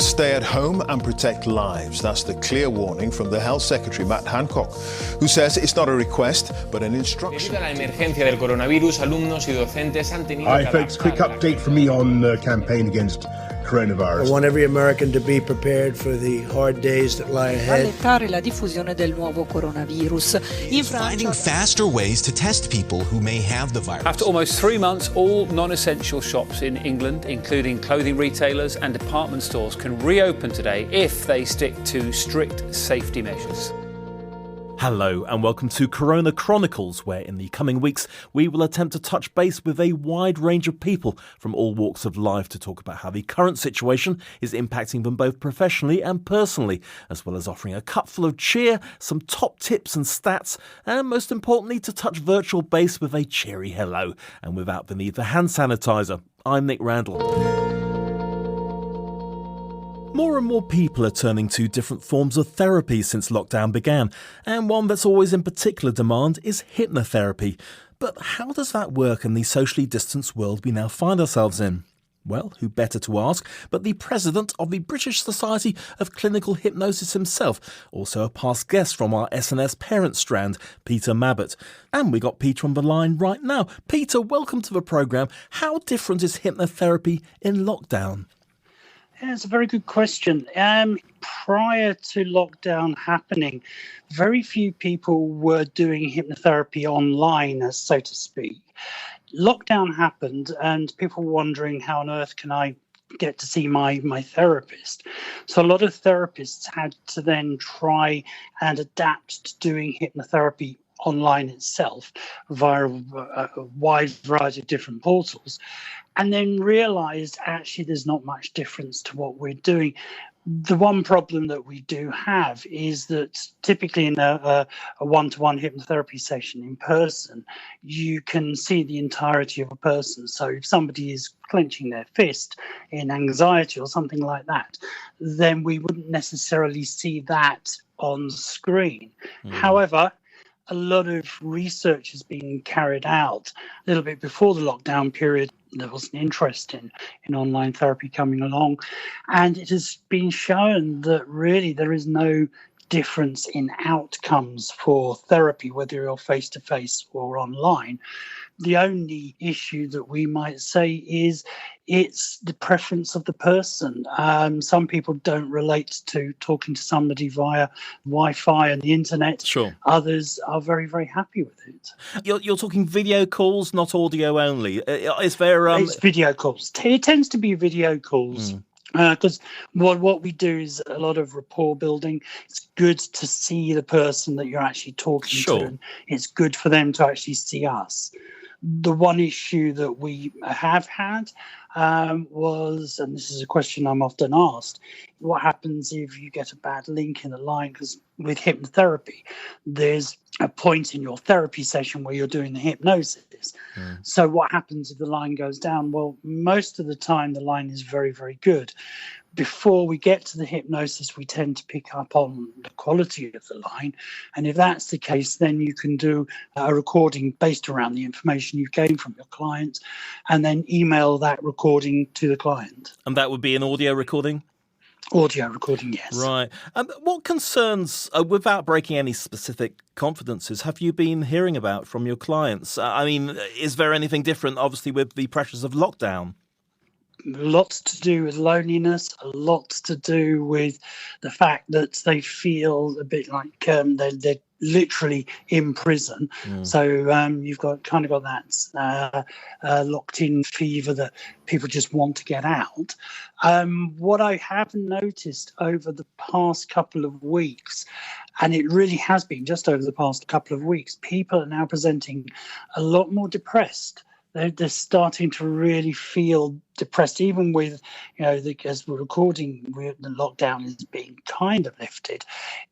stay at home and protect lives. That's the clear warning from the Health Secretary, Matt Hancock, who says it's not a request, but an instruction. Debido a la emergencia del coronavirus, alumnos y docentes han tenido Hi folks, quick update from me on the campaign against coronavirus. I want every American to be prepared for the hard days that lie ahead. Rallentare la diffusione del nuovo coronavirus. In finding faster ways to test people who may have the virus. After almost 3 months, all non-essential shops in England, including clothing retailers and department stores, can reopen today if they stick to strict safety measures. Hello and welcome to Corona Chronicles, where in the coming weeks we will attempt to touch base with a wide range of people from all walks of life to talk about how the current situation is impacting them both professionally and personally, as well as offering a cupful of cheer, some top tips and stats, and most importantly to touch virtual base with a cheery hello and without the need for hand sanitiser. I'm Nick Randall. More and more people are turning to different forms of therapy since lockdown began, and one that's always in particular demand is hypnotherapy. But how does that work in the socially distanced world we now find ourselves in? Well, who better to ask but the president of the British Society of Clinical Hypnosis himself, also a past guest from our SNS parent strand, Peter Mabbutt. And we got Peter on the line right now. Peter, welcome to the programme. How different is hypnotherapy in lockdown? Yeah, it's a very good question. Prior to lockdown happening, very few people were doing hypnotherapy online, so to speak. Lockdown happened and people were wondering, how on earth can I get to see my therapist? So a lot of therapists had to then try and adapt to doing hypnotherapy online itself via a wide variety of different portals, and then realized actually there's not much difference to what we're doing. The one problem that we do have is that typically in a one-to-one hypnotherapy session in person, you can see the entirety of a person. So if somebody is clenching their fist in anxiety or something like that, then we wouldn't necessarily see that on screen. However, a lot of research has been carried out a little bit before the lockdown period. There was an interest in online therapy coming along, and it has been shown that really there is no difference in outcomes for therapy, whether you're face-to-face or online. The only issue that we might say is it's the preference of the person. Some people don't relate to talking to somebody via Wi-Fi and the internet. Sure. Others are very, very happy with it. You're talking video calls, not audio only. Is there? It's video calls. It tends to be video calls. Because what we do is a lot of rapport building. It's good to see the person that you're actually talking to, and it's good for them to actually see us. The one issue that we have had was, and this is a question I'm often asked, what happens if you get a bad link in the line? Because with hypnotherapy, there's a point in your therapy session where you're doing the hypnosis. So what happens if the line goes down? Well, most of the time the line is very, very good. Before we get to the hypnosis, we tend to pick up on the quality of the line. And if that's the case, then you can do a recording based around the information you've gained from your client and then email that recording to the client. And that would be an audio recording? Audio recording, yes. Right. What concerns, without breaking any specific confidences, have you been hearing about from your clients? I mean, is there anything different, obviously, with the pressures of lockdown? Lots to do with loneliness, a lot to do with the fact that they feel a bit like they're literally in prison. So you've got that locked-in fever that people just want to get out. What I have noticed over the past couple of weeks, and it really has been just over the past couple of weeks, people are now presenting a lot more depressed. They're starting to really feel depressed, even with, as we're recording, the lockdown is being kind of lifted.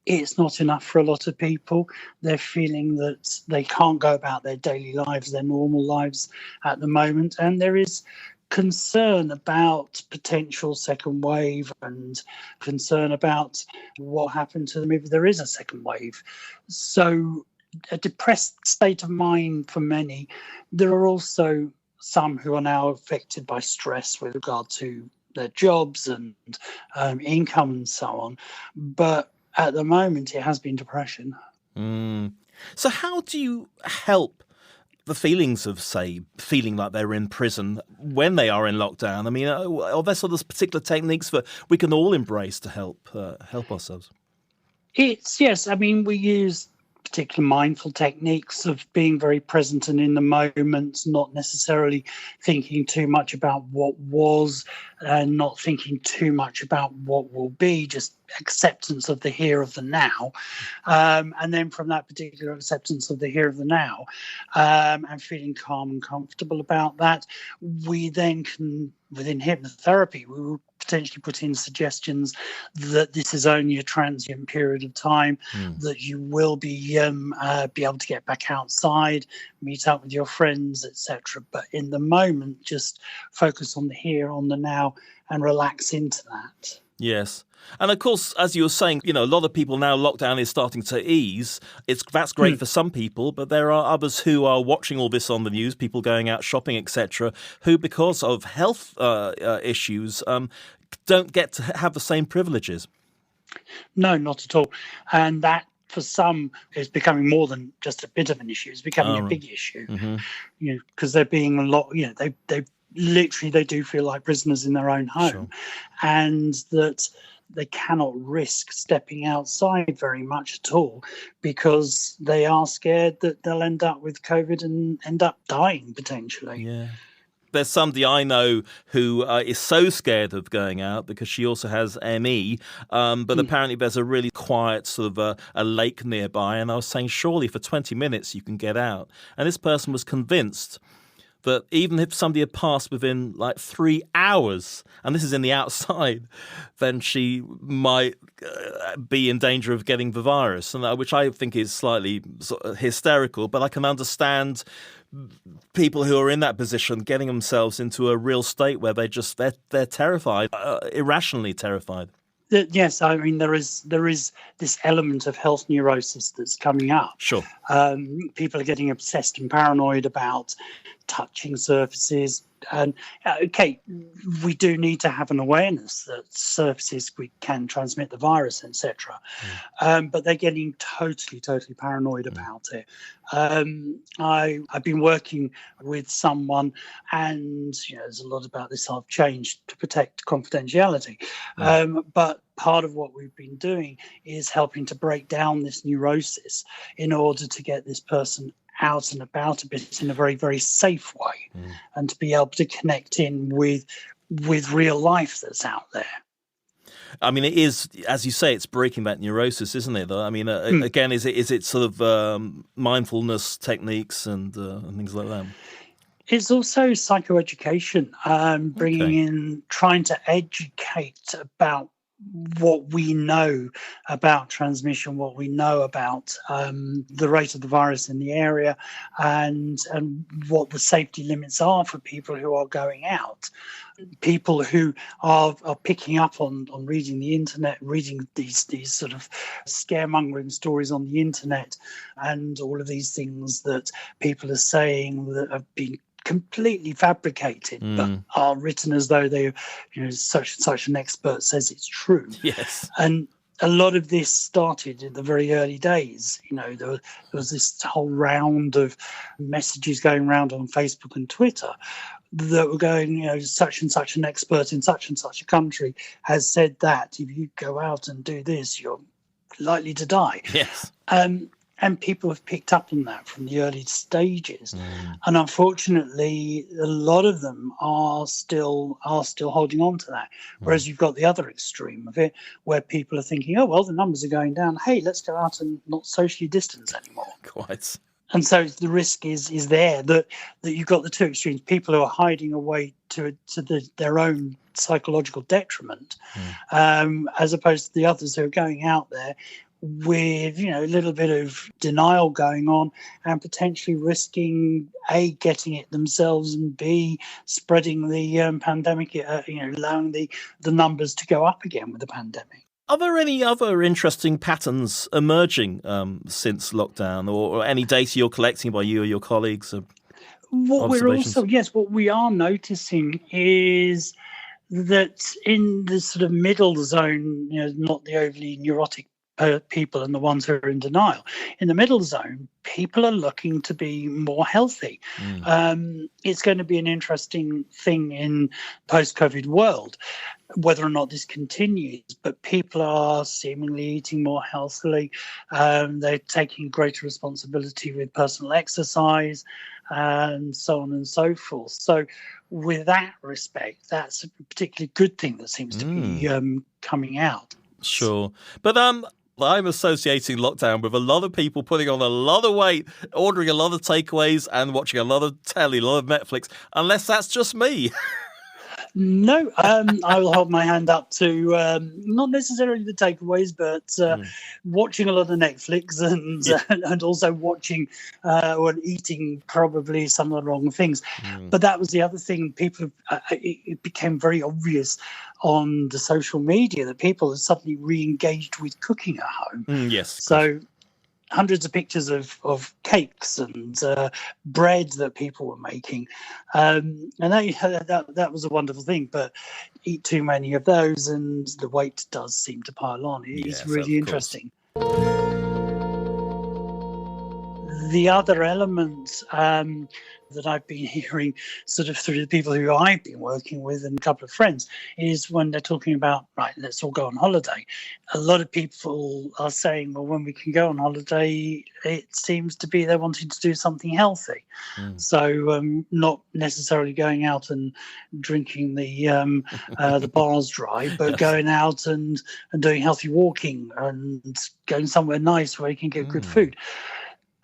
It's not enough for a lot of people. They're feeling that they can't go about their daily lives, their normal lives at the moment. And there is concern about potential second wave and concern about what happened to them if there is a second wave. So a depressed state of mind for many. There are also some who are now affected by stress with regard to their jobs and income and so on. But at the moment, it has been depression. So how do you help the feelings of, say, feeling like they're in prison when they are in lockdown? I mean, are there sort of particular techniques that we can all embrace to help ourselves? Yes. I mean, we use particular mindful techniques of being very present and in the moment, not necessarily thinking too much about what was and not thinking too much about what will be, just acceptance of the here of the now. And then from that particular acceptance of the here of the now and feeling calm and comfortable about that, we then can, within hypnotherapy, we will potentially put in suggestions that this is only a transient period of time, that you will be able to get back outside, meet up with your friends, etc. But in the moment, just focus on the here, on the now, and relax into that. Yes. And of course, as you were saying, a lot of people now, lockdown is starting to ease. That's great for some people, but there are others who are watching all this on the news, people going out shopping, etc., who, because of health issues, don't get to have the same privileges. No, not at all. And that, for some, is becoming more than just a bit of an issue. It's becoming a big issue, because they're being a lot, they literally, they do feel like prisoners in their own home, and that they cannot risk stepping outside very much at all because they are scared that they'll end up with COVID and end up dying potentially. Yeah. There's somebody I know who is so scared of going out because she also has ME, but apparently there's a really quiet sort of a lake nearby, and I was saying, surely for 20 minutes you can get out. And this person was convinced that even if somebody had passed within like 3 hours, and this is in the outside, then she might be in danger of getting the virus, and which I think is slightly sort of hysterical, but I can understand people who are in that position getting themselves into a real state where they're terrified, irrationally terrified. Yes, I mean there is this element of health neurosis that's coming up. Sure. People are getting obsessed and paranoid about touching surfaces, and we do need to have an awareness that surfaces we can transmit the virus, etc. But they're getting totally paranoid about it. I've been working with someone, and there's a lot about this I've changed to protect confidentiality. But part of what we've been doing is helping to break down this neurosis in order to get this person out and about a bit in a very, very safe way, and to be able to connect in with real life that's out there. I mean, it is, as you say, it's breaking that neurosis, isn't it? I mean, again, is it sort of mindfulness techniques and things like that? It's also psychoeducation, trying to educate about what we know about transmission, what we know about the rate of the virus in the area, and what the safety limits are for people who are going out. People who are picking up on reading the internet, reading these sort of scaremongering stories on the internet, and all of these things that people are saying that have been completely fabricated, but are written as though they, such an expert says it's true. Yes. And a lot of this started in the very early days. There was this whole round of messages going around on Facebook and Twitter that were going, such and such an expert in such and such a country has said that if you go out and do this, you're likely to die. Yes. And people have picked up on that from the early stages. And unfortunately, a lot of them are still holding on to that. Whereas you've got the other extreme of it, where people are thinking, oh, well, the numbers are going down. Hey, let's go out and not socially distance anymore. Quite. And so the risk is there that you've got the two extremes, people who are hiding away to their own psychological detriment, as opposed to the others who are going out there with a little bit of denial going on and potentially risking A, getting it themselves, and B, spreading the pandemic, allowing the numbers to go up again with the pandemic. Are there any other interesting patterns emerging since lockdown, or any data you're collecting by you or your colleagues? What we are noticing is that in the sort of middle zone, not the overly neurotic people and the ones who are in denial. In the middle zone, people are looking to be more healthy. It's going to be an interesting thing in post-COVID world, whether or not this continues, but people are seemingly eating more healthily. They're taking greater responsibility with personal exercise and so on and so forth. So with that respect, that's a particularly good thing that seems to be coming out. Sure. But I'm associating lockdown with a lot of people putting on a lot of weight, ordering a lot of takeaways and watching a lot of telly, a lot of Netflix, unless that's just me. No, I will hold my hand up to not necessarily the takeaways, but watching a lot of Netflix and also watching or eating probably some of the wrong things. But that was the other thing. People, it became very obvious on the social media that people are suddenly re-engaged with cooking at home. Yes. So hundreds of pictures of cakes and bread that people were making. And that was a wonderful thing, but eat too many of those and the weight does seem to pile on. It's really interesting. The other element that I've been hearing sort of through the people who I've been working with and a couple of friends is when they're talking about, right, let's all go on holiday. A lot of people are saying, well, when we can go on holiday, it seems to be they're wanting to do something healthy. So not necessarily going out and drinking the bars dry, but going out and doing healthy walking and going somewhere nice where you can get good food.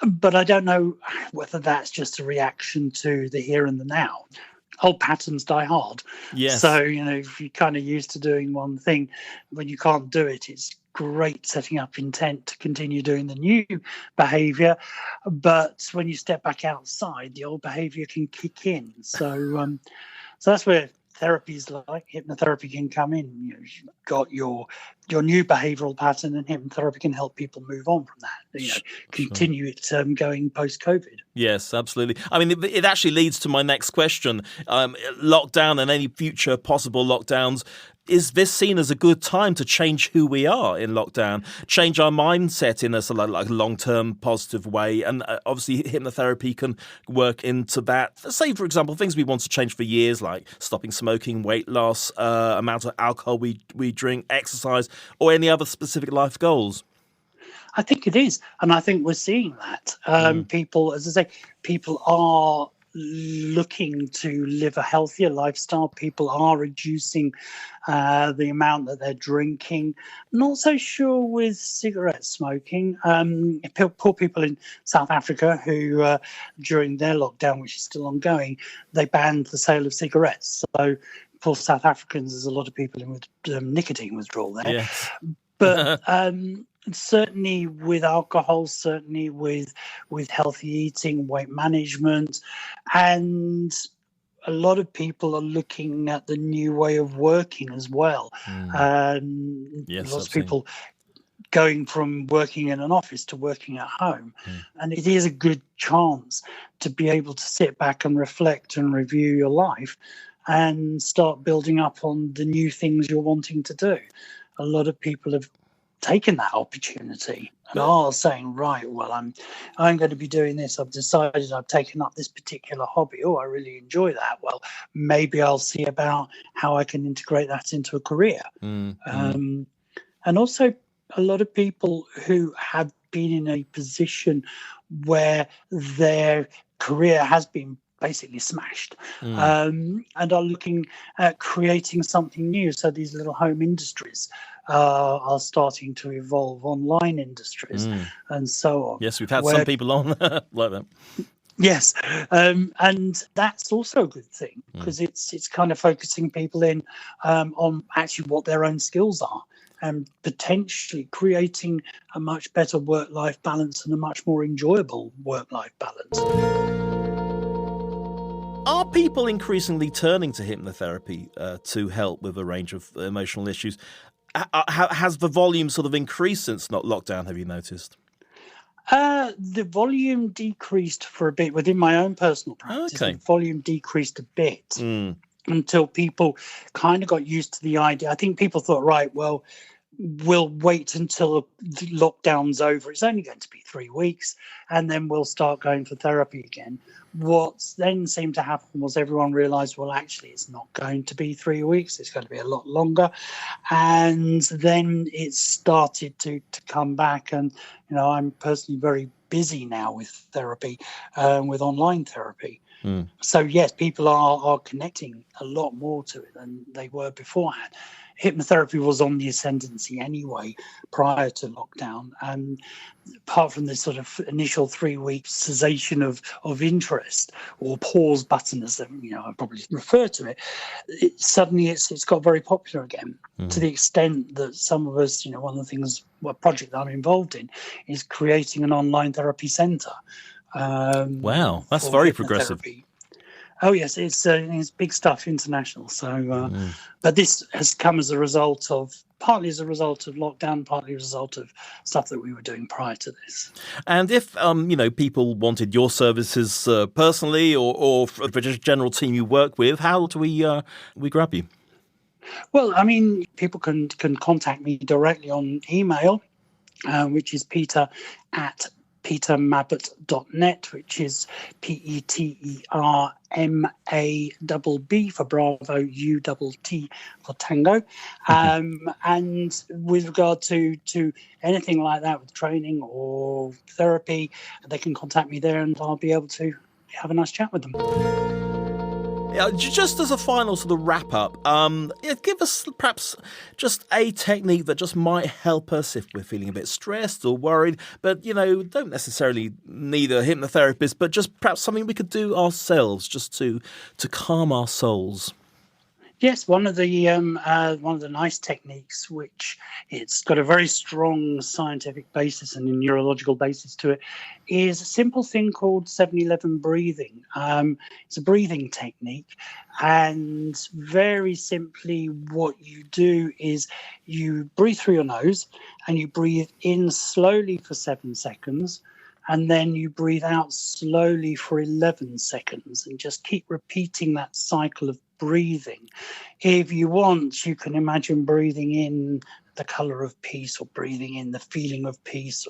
But I don't know whether that's just a reaction to the here and the now. Old patterns die hard. Yes. So, if you're kind of used to doing one thing, when you can't do it, it's great setting up intent to continue doing the new behaviour. But when you step back outside, the old behaviour can kick in. So that's where therapies like hypnotherapy can come in. You've got your new behavioural pattern, and hypnotherapy can help people move on from that. Continue it going post-COVID. Yes, absolutely. I mean, it actually leads to my next question. Lockdown and any future possible lockdowns. Is this seen as a good time to change who we are in lockdown, change our mindset in a sort of like long-term positive way? And obviously hypnotherapy can work into that. Say, for example, things we want to change for years, like stopping smoking, weight loss, amount of alcohol we drink, exercise, or any other specific life goals. I think it is. And I think we're seeing that. People, as I say, people are looking to live a healthier lifestyle. People are reducing the amount that they're drinking. Not so sure with cigarette smoking. Poor people in South Africa who, during their lockdown, which is still ongoing, they banned the sale of cigarettes. So poor South Africans, there's a lot of people in with nicotine withdrawal there. Yes. But certainly with alcohol, certainly with healthy eating, weight management, and a lot of people are looking at the new way of working as well. Yes, lots of people going from working in an office to working at home. And it is a good chance to be able to sit back and reflect and review your life and start building up on the new things you're wanting to do. A lot of people have taken that opportunity and are saying, right, well, I'm going to be doing this. I've decided I've taken up this particular hobby. Oh, I really enjoy that. Well, maybe I'll see about how I can integrate that into a career. And also a lot of people who have been in a position where their career has been basically smashed and are looking at creating something new. So these little home industries are starting to evolve, online industries and so on. Yes, we've had some people on like that. Yes, and that's also a good thing because it's kind of focusing people in on actually what their own skills are and potentially creating a much better work-life balance and a much more enjoyable work-life balance. Are people increasingly turning to hypnotherapy to help with a range of emotional issues? Has the volume sort of increased since lockdown, have you noticed? The volume decreased for a bit within my own personal practice. Okay. The volume decreased a bit. until people kind of got used to the idea. I think people thought, right, well, we'll wait until the lockdown's over. It's only going to be 3 weeks, and then we'll start going for therapy again. What then seemed to happen was everyone realised, well, actually, it's not going to be 3 weeks. It's going to be a lot longer. And then it started to come back. And, I'm personally very busy now with therapy, with online therapy. So, yes, people are connecting a lot more to it than they were beforehand. Hypnotherapy was on the ascendancy anyway prior to lockdown. And apart from this sort of initial 3-week cessation of interest, or pause button, as I probably refer to it, suddenly it's got very popular again, to the extent that some of us, one of the things, a project that I'm involved in, is creating an online therapy centre. Wow, that's very progressive. Oh yes, it's big stuff, international. So, but this has come as a result of, partly as a result of lockdown, partly as a result of stuff that we were doing prior to this. And if people wanted your services personally, or for the general team you work with, how do we grab you? Well, I mean, people can contact me directly on email, which is peter@petermabbutt.net, which is PETERMABB for Bravo, UTT for Tango. And with regard to anything like that, with training or therapy, they can contact me there, and I'll be able to have a nice chat with them. Just as a final sort of wrap up, give us perhaps just a technique that just might help us if we're feeling a bit stressed or worried, but, don't necessarily need a hypnotherapist, but just perhaps something we could do ourselves just to calm our souls. Yes, one of the nice techniques, which it's got a very strong scientific basis and a neurological basis to it, is a simple thing called 7-11 breathing. It's a breathing technique, and very simply what you do is you breathe through your nose, and you breathe in slowly for 7 seconds, and then you breathe out slowly for 11 seconds, and just keep repeating that cycle of breathing. If you want, you can imagine breathing in the colour of peace, or breathing in the feeling of peace,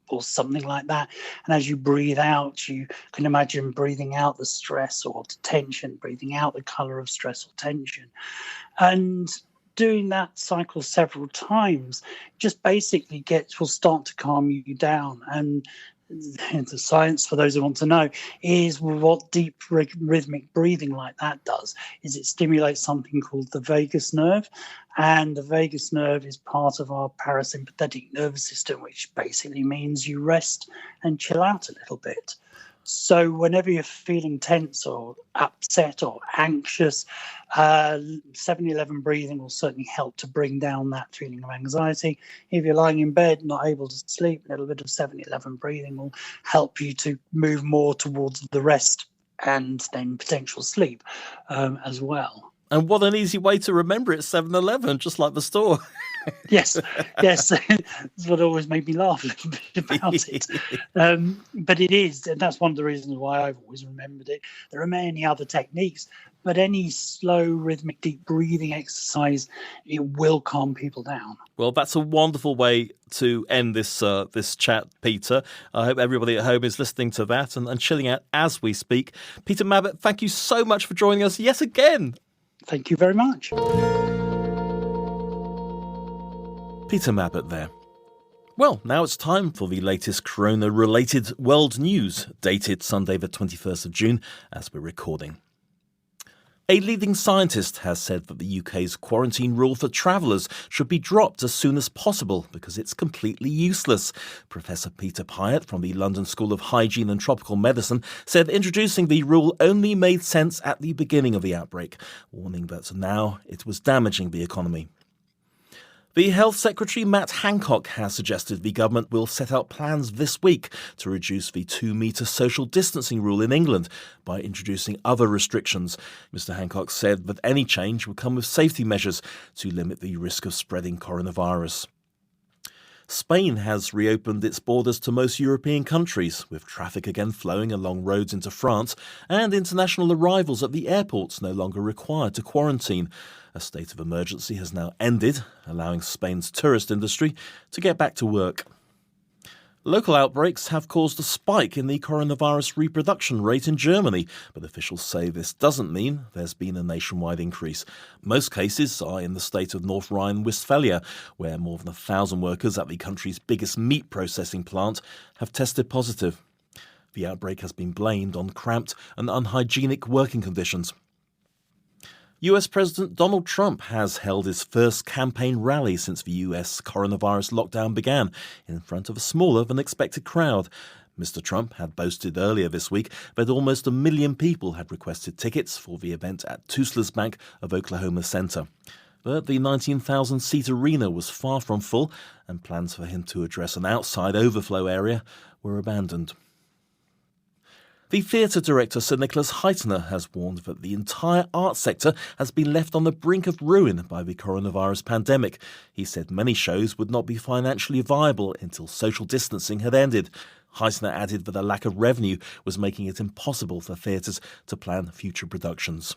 or something like that. And as you breathe out, you can imagine breathing out the stress or the tension, breathing out the colour of stress or tension. And doing that cycle several times just basically will start to calm you down. And the science, for those who want to know, is what deep rhythmic breathing like that does is it stimulates something called the vagus nerve, and the vagus nerve is part of our parasympathetic nervous system, which basically means you rest and chill out a little bit. So whenever you're feeling tense or upset or anxious, 7-11 breathing will certainly help to bring down that feeling of anxiety. If you're lying in bed, not able to sleep, a little bit of 7-11 breathing will help you to move more towards the rest and then potential sleep as well. And what an easy way to remember it, 7-11, just like the store. Yes, that's what always made me laugh a little bit about it. But it is, and that's one of the reasons why I've always remembered it. There are many other techniques, but any slow, rhythmic, deep breathing exercise, it will calm people down. Well, that's a wonderful way to end this chat, Peter. I hope everybody at home is listening to that and chilling out as we speak. Peter Mabbutt, thank you so much for joining us yet again. Thank you very much. Peter Mabbutt there. Well, now it's time for the latest corona-related world news, dated Sunday the 21st of June, as we're recording. A leading scientist has said that the UK's quarantine rule for travellers should be dropped as soon as possible because it's completely useless. Professor Peter Mabbutt from the London School of Hygiene and Tropical Medicine said introducing the rule only made sense at the beginning of the outbreak, warning that now it was damaging the economy. The Health Secretary Matt Hancock has suggested the government will set out plans this week to reduce the 2-metre social distancing rule in England by introducing other restrictions. Mr Hancock said that any change would come with safety measures to limit the risk of spreading coronavirus. Spain has reopened its borders to most European countries, with traffic again flowing along roads into France and international arrivals at the airports no longer required to quarantine. A state of emergency has now ended, allowing Spain's tourist industry to get back to work. Local outbreaks have caused a spike in the coronavirus reproduction rate in Germany, but officials say this doesn't mean there's been a nationwide increase. Most cases are in the state of North Rhine-Westphalia, where more than 1,000 workers at the country's biggest meat processing plant have tested positive. The outbreak has been blamed on cramped and unhygienic working conditions. US President Donald Trump has held his first campaign rally since the US coronavirus lockdown began, in front of a smaller than expected crowd. Mr. Trump had boasted earlier this week that almost 1 million people had requested tickets for the event at Tulsa's Bank of Oklahoma Center. But the 19,000-seat arena was far from full, and plans for him to address an outside overflow area were abandoned. The theatre director Sir Nicholas Heitner has warned that the entire art sector has been left on the brink of ruin by the coronavirus pandemic. He said many shows would not be financially viable until social distancing had ended. Heitner added that a lack of revenue was making it impossible for theatres to plan future productions.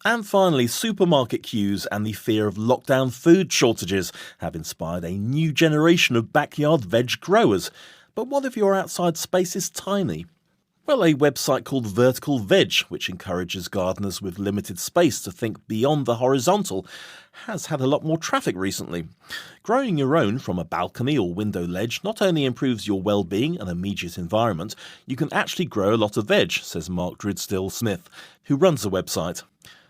And finally, supermarket queues and the fear of lockdown food shortages have inspired a new generation of backyard veg growers. But what if your outside space is tiny? Well, a website called Vertical Veg, which encourages gardeners with limited space to think beyond the horizontal, has had a lot more traffic recently. Growing your own from a balcony or window ledge not only improves your well-being and immediate environment, you can actually grow a lot of veg, says Mark Dridstill-Smith, who runs the website.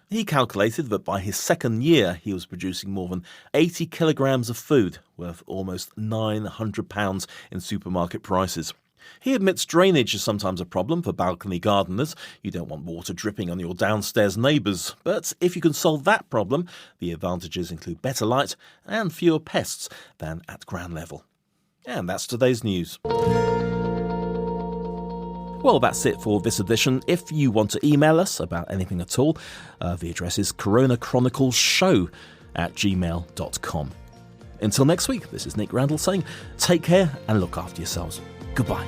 He calculated that by his second year he was producing more than 80 kilograms of food, worth almost £900 in supermarket prices. He admits drainage is sometimes a problem for balcony gardeners. You don't want water dripping on your downstairs neighbours. But if you can solve that problem, the advantages include better light and fewer pests than at ground level. And that's today's news. Well, that's it for this edition. If you want to email us about anything at all, the address is coronachroniclesshow@gmail.com. Until next week, this is Nick Randall saying take care and look after yourselves. Goodbye.